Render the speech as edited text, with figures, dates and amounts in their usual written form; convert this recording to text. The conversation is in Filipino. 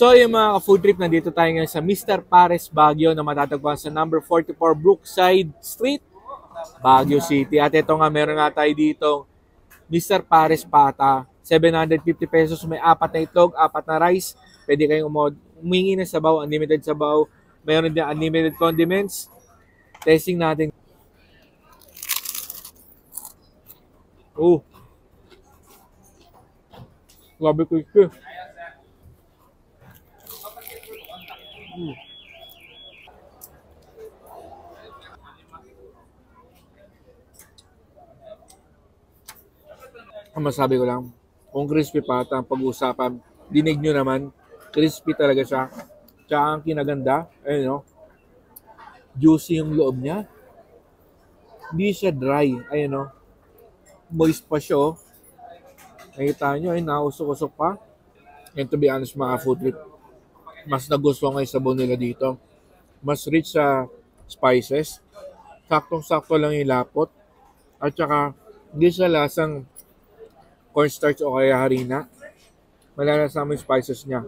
So yung mga food trip, nandito tayo ngayon sa Mr. Pares Baguio na matatagpuan sa number 44 Brookside Street, Baguio City. At ito nga, meron nga tayo dito Mr. Pares Pata. 750 pesos, may 4 na itlog, 4 na rice. Pwede kayong umingi ng sabaw, unlimited sabaw. Meron din unlimited condiments. Testing natin. Oh. Grabe crispy. Ang masabi ko lang, kung crispy pata ang pag-uusapan, dinig nyo naman, crispy talaga siya. Tsaka ang kinaganda, ayun o, juicy yung loob niya. Hindi siya dry, ayun o, moist pa siya o. Nakita nyo, ayun, nausok-usok pa. And to be honest mga food trip, mas nagustuhan ko yung sabaw nila dito. Mas rich sa spices. Saktong-sakto lang yung lapot. At saka, hindi siya lasang cornstarch o kaya harina. Malalasa mo yung spices niya.